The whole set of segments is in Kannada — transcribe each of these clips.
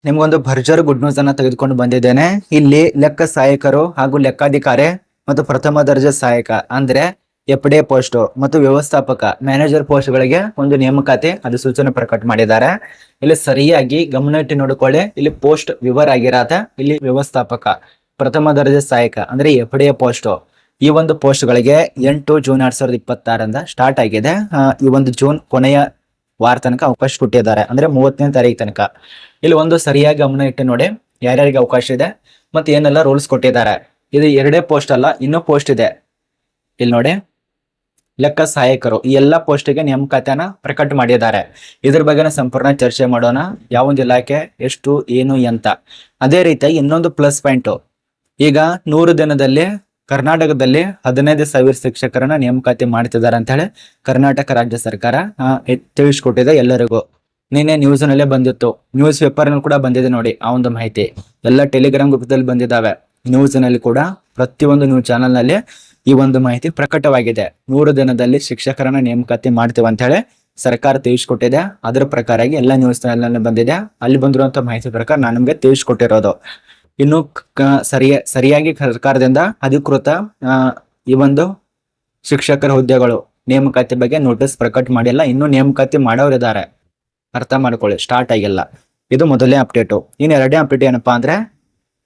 ನಿಮ್ಗೊಂದು ಭರ್ಜರಿ ಗುಡ್ ನ್ಯೂಸ್ ಅನ್ನ ತೆಗೆದುಕೊಂಡು ಬಂದಿದ್ದೇನೆ. ಇಲ್ಲಿ ಲೆಕ್ಕ ಸಹಾಯಕರು ಹಾಗೂ ಲೆಕ್ಕಾಧಿಕಾರಿ ಮತ್ತು ಪ್ರಥಮ ದರ್ಜೆ ಸಹಾಯಕ ಅಂದ್ರೆ ಎಫ್ಡಿ ಪೋಸ್ಟ್ ಮತ್ತು ವ್ಯವಸ್ಥಾಪಕ ಮ್ಯಾನೇಜರ್ ಪೋಸ್ಟ್ ಗಳಿಗೆ ಒಂದು ನೇಮಕಾತಿ ಅಧಿಸೂಚನೆ ಪ್ರಕಟ ಮಾಡಿದ್ದಾರೆ. ಇಲ್ಲಿ ಸರಿಯಾಗಿ ಗಮನ ಇಟ್ಟು ನೋಡಿಕೊಳ್ಳಿ. ಇಲ್ಲಿ ಪೋಸ್ಟ್ ವಿವರ ಆಗಿರತ್ತೆ. ಇಲ್ಲಿ ವ್ಯವಸ್ಥಾಪಕ ಪ್ರಥಮ ದರ್ಜೆ ಸಹಾಯಕ ಅಂದ್ರೆ ಎಫ್ಡಿ ಪೋಸ್ಟ್. ಈ ಒಂದು ಪೋಸ್ಟ್ ಗಳಿಗೆ 8 ಜೂನ್ 2026 ಸ್ಟಾರ್ಟ್ ಆಗಿದೆ. ಈ ಒಂದು ಜೂನ್ ಕೊನೆಯ ವಾರ ತನಕ ಅವಕಾಶ ಕೊಟ್ಟಿದ್ದಾರೆ, ಅಂದ್ರೆ 30ನೇ ತಾರೀಕು ತನಕ. ಇಲ್ಲಿ ಒಂದು ಸರಿಯಾಗಿ ಗಮನ ಇಟ್ಟು ನೋಡಿ ಯಾರ್ಯಾರಿಗೆ ಅವಕಾಶ ಇದೆ ಮತ್ತೆ ಏನೆಲ್ಲ ರೂಲ್ಸ್ ಕೊಟ್ಟಿದ್ದಾರೆ. ಇದು ಎರಡೇ ಪೋಸ್ಟ್ ಅಲ್ಲ, ಇನ್ನೂ ಪೋಸ್ಟ್ ಇದೆ. ಇಲ್ಲಿ ನೋಡಿ ಲೆಕ್ಕ ಸಹಾಯಕರು ಈ ಎಲ್ಲಾ ಪೋಸ್ಟಿಗೆ ನೇಮಕಾತಿಯನ್ನ ಪ್ರಕಟ ಮಾಡಿದ್ದಾರೆ. ಇದ್ರ ಬಗ್ಗೆ ಸಂಪೂರ್ಣ ಚರ್ಚೆ ಮಾಡೋಣ. ಯಾವೊಂದು ಇಲಾಖೆ ಎಷ್ಟು ಏನು ಅಂತ. ಅದೇ ರೀತಿಯಾಗಿ ಇನ್ನೊಂದು ಪ್ಲಸ್ ಪಾಯಿಂಟ್, ಈಗ 100 ದಿನದಲ್ಲಿ ಕರ್ನಾಟಕದಲ್ಲಿ 15,000 ಶಿಕ್ಷಕರನ್ನ ನೇಮಕಾತಿ ಮಾಡ್ತಿದ್ದಾರೆ ಅಂತ ಹೇಳಿ ಕರ್ನಾಟಕ ರಾಜ್ಯ ಸರ್ಕಾರ ತಿಳಿಸ್ಕೊಟ್ಟಿದೆ ಎಲ್ಲರಿಗೂ. ನಿನ್ನೆ ನ್ಯೂಸ್ ನಲ್ಲೇ ಬಂದಿತ್ತು, ನ್ಯೂಸ್ ಪೇಪರ್ ನಲ್ಲಿ ಕೂಡ ಬಂದಿದೆ ನೋಡಿ ಆ ಒಂದು ಮಾಹಿತಿ. ಎಲ್ಲ ಟೆಲಿಗ್ರಾಮ್ ಗ್ರೂಪ್ ಬಂದಿದ್ದಾವೆ. ನ್ಯೂಸ್ ನಲ್ಲಿ ಕೂಡ ಪ್ರತಿಯೊಂದು ನ್ಯೂಸ್ ಚಾನೆಲ್ ನಲ್ಲಿ ಈ ಒಂದು ಮಾಹಿತಿ ಪ್ರಕಟವಾಗಿದೆ. 100 ದಿನದಲ್ಲಿ ಶಿಕ್ಷಕರನ್ನ ನೇಮಕಾತಿ ಮಾಡ್ತೇವೆ ಅಂತ ಹೇಳಿ ಸರ್ಕಾರ ತಿಳಿಸ್ಕೊಟ್ಟಿದೆ. ಅದರ ಪ್ರಕಾರ ಎಲ್ಲ ನ್ಯೂಸ್ ಚಾನೆಲ್ ನಲ್ಲಿ ಬಂದಿದೆ. ಅಲ್ಲಿ ಬಂದಿರುವಂತ ಮಾಹಿತಿ ಪ್ರಕಾರ ನಾನು ನಿಮ್ಗೆ ತಿಳಿಸ್ಕೊಟ್ಟಿರೋದು. ಇನ್ನು ಸರಿಯಾಗಿ ಸರ್ಕಾರದಿಂದ ಅಧಿಕೃತ ಈ ಒಂದು ಶಿಕ್ಷಕರ ಹುದ್ದೆಗಳು ನೇಮಕಾತಿ ಬಗ್ಗೆ ನೋಟಿಸ್ ಪ್ರಕಟ ಮಾಡಿಲ್ಲ. ಇನ್ನು ನೇಮಕಾತಿ ಮಾಡೋರಿದ್ದಾರೆ, ಅರ್ಥ ಮಾಡ್ಕೊಳ್ಳಿ, ಸ್ಟಾರ್ಟ್ ಆಗಿಲ್ಲ. ಇದು ಮೊದಲನೇ ಅಪ್ಡೇಟು. ಇನ್ನು ಎರಡನೇ ಅಪ್ಡೇಟ್ ಏನಪ್ಪಾ ಅಂದ್ರೆ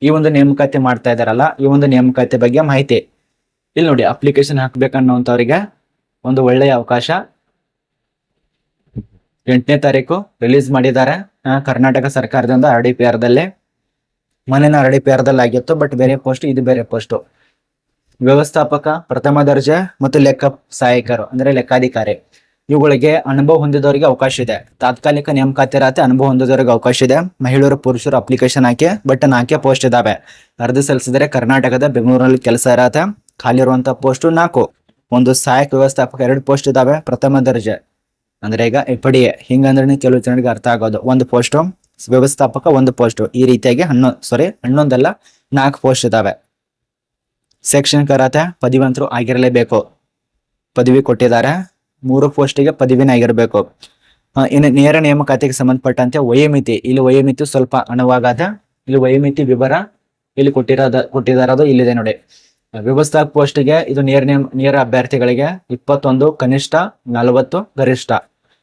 ಈ ಒಂದು ನೇಮಕಾತಿ ಮಾಡ್ತಾ ಇದಾರಲ್ಲ, ಈ ಒಂದು ನೇಮಕಾತಿ ಬಗ್ಗೆ ಮಾಹಿತಿ ಇಲ್ಲಿ ನೋಡಿ. ಅಪ್ಲಿಕೇಶನ್ ಹಾಕ್ಬೇಕನ್ನೋಂಥವ್ರಿಗೆ ಒಂದು ಒಳ್ಳೆಯ ಅವಕಾಶ 8ನೇ ತಾರೀಕು ರಿಲೀಸ್ ಮಾಡಿದ್ದಾರೆ ಕರ್ನಾಟಕ ಸರ್ಕಾರದಿಂದ. RDPR ದಲ್ಲಿ ಮನೆಯ RDPR ದಲ್ಲಿ ಆಗಿತ್ತು, ಬಟ್ ಬೇರೆ ಪೋಸ್ಟ್, ಇದು ಬೇರೆ ಪೋಸ್ಟ್. ವ್ಯವಸ್ಥಾಪಕ ಪ್ರಥಮ ದರ್ಜೆ ಮತ್ತು ಲೆಕ್ಕ ಸಹಾಯಕರು ಅಂದ್ರೆ ಲೆಕ್ಕಾಧಿಕಾರಿ ಇವುಗಳಿಗೆ ಅನುಭವ ಹೊಂದಿದವರಿಗೆ ಅವಕಾಶ ಇದೆ. ತಾತ್ಕಾಲಿಕ ನೇಮಕಾತಿ ಇರತ್ತೆ, ಅನುಭವ ಹೊಂದಿದವರಿಗೆ ಅವಕಾಶ ಇದೆ. ಮಹಿಳೆಯರು ಪುರುಷರು ಅಪ್ಲಿಕೇಶನ್ ಹಾಕಿ, ಬಟ್ 4 ಪೋಸ್ಟ್ ಇದಾವೆ. ಅರ್ಜಿ ಸಲ್ಲಿಸಿದ್ರೆ ಕರ್ನಾಟಕದ ಬೆಂಗಳೂರಲ್ಲಿ ಕೆಲಸ ಇರತ್ತೆ. ಖಾಲಿ ಇರುವಂತ ಪೋಸ್ಟ್ 4. ಒಂದು ಸಹಾಯಕ ವ್ಯವಸ್ಥಾಪಕ 2 ಪೋಸ್ಟ್ ಇದಾವೆ. ಪ್ರಥಮ ದರ್ಜೆ ಅಂದ್ರೆ ಈಗ FDA ಹಿಂಗಂದ್ರೆ ಕೆಲವು ಜನರಿಗೆ ಅರ್ಥ ಆಗೋದು. 1 ಪೋಸ್ಟ್, ವ್ಯವಸ್ಥಾಪಕ 1 ಪೋಸ್ಟ್. ಈ ರೀತಿಯಾಗಿ 11 4 ಪೋಸ್ಟ್ ಇದಾವೆ. ಶೈಕ್ಷಣಿಕ ಅರ್ಹತೆ ಪದವಿವಂತರು ಆಗಿರಲೇಬೇಕು, ಪದವಿ ಕೊಟ್ಟಿದ್ದಾರೆ. 3 ಪೋಸ್ಟಿಗೆ ಪದವಿನೇ ಆಗಿರಬೇಕು. ಇನ್ನು ನೇರ ನೇಮಕಾತಿಗೆ ಸಂಬಂಧಪಟ್ಟಂತೆ ವಯೋಮಿತಿ, ಇಲ್ಲಿ ವಯೋಮಿತಿ ಸ್ವಲ್ಪ ಅಣುವಾಗದ. ಇಲ್ಲಿ ವಯೋಮಿತಿ ವಿವರ ಇಲ್ಲಿ ಕೊಟ್ಟಿರೋದು ಇಲ್ಲಿದೆ ನೋಡಿ. ವ್ಯವಸ್ಥಾಪಕ ಪೋಸ್ಟಿಗೆ ಇದು ನೇರ ಅಭ್ಯರ್ಥಿಗಳಿಗೆ 21 ಕನಿಷ್ಠ 40 ಗರಿಷ್ಠ.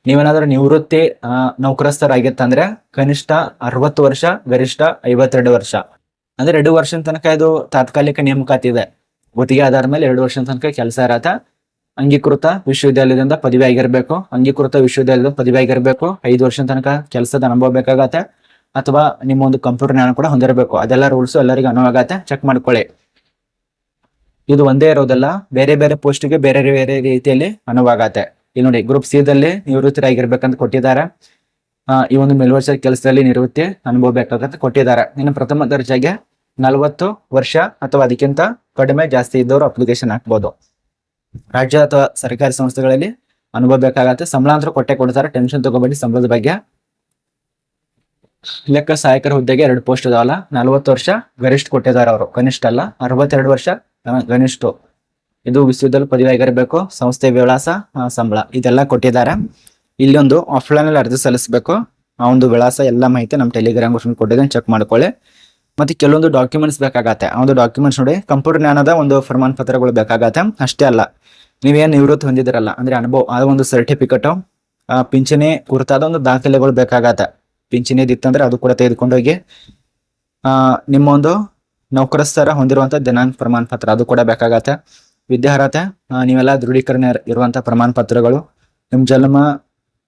ನೀವೇನಾದ್ರೂ ನಿವೃತ್ತಿ ನೌಕರಸ್ಥರಾಗಿತ್ತಂದ್ರೆ ಕನಿಷ್ಠ 60 ವರ್ಷ, ಗರಿಷ್ಠ 52 ವರ್ಷ. ಅಂದ್ರೆ 2 ವರ್ಷದ ತನಕ ಇದು ತಾತ್ಕಾಲಿಕ ನೇಮಕಾತಿ ಇದೆ. ಗುತ್ತಿಗೆ ಆಧಾರ ಮೇಲೆ 2 ವರ್ಷದ ತನಕ ಕೆಲಸ ಇರತ್ತೆ. ಅಂಗೀಕೃತ ವಿಶ್ವವಿದ್ಯಾಲಯದಿಂದ ಪದವಿ ಆಗಿರ್ಬೇಕು. 5 ವರ್ಷದ ತನಕ ಕೆಲಸದ ಅನುಭವ ಬೇಕಾಗತ್ತೆ. ಅಥವಾ ನಿಮ್ಮ ಒಂದು ಕಂಪ್ಯೂಟರ್ ಜ್ಞಾನ ಕೂಡ ಹೊಂದಿರಬೇಕು. ಅದೆಲ್ಲ ರೂಲ್ಸ್ ಎಲ್ಲರಿಗೂ ಅನುವಾಗತ್ತೆ, ಚೆಕ್ ಮಾಡ್ಕೊಳ್ಳಿ. ಇದು ಒಂದೇ ಇರೋದಲ್ಲ, ಬೇರೆ ಬೇರೆ ಪೋಸ್ಟ್ಗೆ ಬೇರೆ ಬೇರೆ ರೀತಿಯಲ್ಲಿ ಅನುವಾಗತ್ತೆ. ಇಲ್ಲಿ ನೋಡಿ, ಗ್ರೂಪ್ ಸಿ ದಲ್ಲಿ ನಿವೃತ್ತರಾಗಿರ್ಬೇಕಂತ ಕೊಟ್ಟಿದ್ದಾರೆ. ಈ ಒಂದು ಮೇಲ್ವರ್ಷದ ಕೆಲಸದಲ್ಲಿ ನಿವೃತ್ತಿ ಅನುಭವ ಬೇಕಾಗತ್ತೆ ಕೊಟ್ಟಿದ್ದಾರೆ. ಇನ್ನು ಪ್ರಥಮ ದರ್ಜೆಗೆ 40 ವರ್ಷ ಅಥವಾ ಅದಕ್ಕಿಂತ ಕಡಿಮೆ ಜಾಸ್ತಿ ಇದ್ದವರು ಅಪ್ಲಿಕೇಶನ್ ಹಾಕ್ಬೋದು. ರಾಜ್ಯ ಅಥವಾ ಸರ್ಕಾರಿ ಸಂಸ್ಥೆಗಳಲ್ಲಿ ಅನುಭವ ಬೇಕಾಗತ್ತೆ. ಸಂಬಳ ಅಂತೂ ಕೊಡ್ತಾರೆ, ಟೆನ್ಷನ್ ತಗೋಬೇಡಿ ಸಂಬಳದ ಬಗ್ಗೆ. ಲೆಕ್ಕ ಸಹಾಯಕರ ಹುದ್ದೆಗೆ 2 ಪೋಸ್ಟ್ ಇದಾವಲ್ಲ, 40 ವರ್ಷ ಗರಿಷ್ಠ ಕೊಟ್ಟಿದ್ದಾರೆ ಅವರು, ಕನಿಷ್ಠ ಅಲ್ಲ. 62 ವರ್ಷ ಗನಿಷ್ಠ. ಇದು ವಿಶ್ವವಿದ್ಯಾಲಯ ಪದವಿ ಆಗಿರಬೇಕು. ಸಂಸ್ಥೆ ವಿಳಾಸ, ಸಂಬಳ ಇದೆಲ್ಲ ಕೊಟ್ಟಿದ್ದಾರೆ. ಇಲ್ಲಿ ಒಂದು ಆಫ್ಲೈನ್ ಅಲ್ಲಿ ಅರ್ಜಿ ಸಲ್ಲಿಸಬೇಕು. ಆ ಒಂದು ವಿಳಾಸ ಎಲ್ಲ ಮಾಹಿತಿ ನಮ್ಮ ಟೆಲಿಗ್ರಾಮ್ ಕೊಟ್ಟಿದ್ದೇನೆ, ಚೆಕ್ ಮಾಡ್ಕೊಳ್ಳಿ. ಮತ್ತೆ ಕೆಲವೊಂದು ಡಾಕ್ಯುಮೆಂಟ್ಸ್ ಬೇಕಾಗತ್ತೆ. ಆ ಒಂದು ಡಾಕ್ಯುಮೆಂಟ್ಸ್ ನೋಡಿ, ಕಂಪ್ಯೂಟರ್ ಜ್ಞಾನದ ಒಂದು ಪ್ರಮಾಣ ಪತ್ರಗಳು ಬೇಕಾಗತ್ತೆ. ಅಷ್ಟೇ ಅಲ್ಲ, ನೀವೇನು ನಿವೃತ್ತಿ ಹೊಂದಿದಿರಲ್ಲ ಅಂದ್ರೆ ಅನುಭವ, ಆ ಒಂದು ಸರ್ಟಿಫಿಕೇಟ್, ಪಿಂಚಣಿ ಕುರಿತಾದ ಒಂದು ದಾಖಲೆಗಳು ಬೇಕಾಗತ್ತೆ. ಪಿಂಚಣಿ ಇತ್ತಂದ್ರೆ ಅದು ಕೂಡ ತೆಗೆದುಕೊಂಡು ಹೋಗಿ. ನಿಮ್ಮ ಒಂದು ನೌಕರಸ್ಥರ ಹೊಂದಿರುವಂತ ದಿನಾಂಕ ಪ್ರಮಾಣ ಪತ್ರ ಅದು ಕೂಡ ಬೇಕಾಗತ್ತೆ. ವಿದ್ಯಾರ್ಹತೆ, ನೀವೆಲ್ಲ ದೃಢೀಕರಣ ಇರುವಂತ ಪ್ರಮಾಣ ಪತ್ರಗಳು, ನಿಮ್ ಜನ್ಮ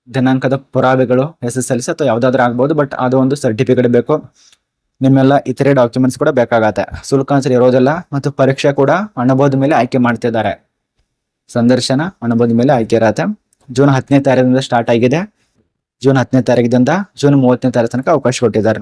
ದಿನಾಂಕದ ಪುರಾವೆಗಳು, SSLC ಅಥವಾ ಯಾವ್ದಾದ್ರು ಆಗ್ಬೋದು, ಬಟ್ ಅದು ಒಂದು ಸರ್ಟಿಫಿಕೇಟ್ ಬೇಕು. ನಿಮ್ಮೆಲ್ಲ ಇತರೆ ಡಾಕ್ಯುಮೆಂಟ್ಸ್ ಕೂಡ ಬೇಕಾಗತ್ತೆ. ಶುಲ್ಕಾಂಶ ಇರೋದಿಲ್ಲ. ಮತ್ತು ಪರೀಕ್ಷೆ ಕೂಡ ಅನುಭವದ ಮೇಲೆ ಆಯ್ಕೆ ಮಾಡ್ತಿದ್ದಾರೆ. ಸಂದರ್ಶನ ಅನುಭವದ ಮೇಲೆ ಆಯ್ಕೆ ಇರತ್ತೆ. ಜೂನ್ 10ನೇ ತಾರೀಕಿನಿಂದ ಸ್ಟಾರ್ಟ್ ಆಗಿದೆ. ಜೂನ್ 10ನೇ ತಾರೀಕಿನಿಂದ ಜೂನ್ 30ನೇ ತಾರೀಕು ತನಕ ಅವಕಾಶ ಕೊಟ್ಟಿದ್ದಾರೆ.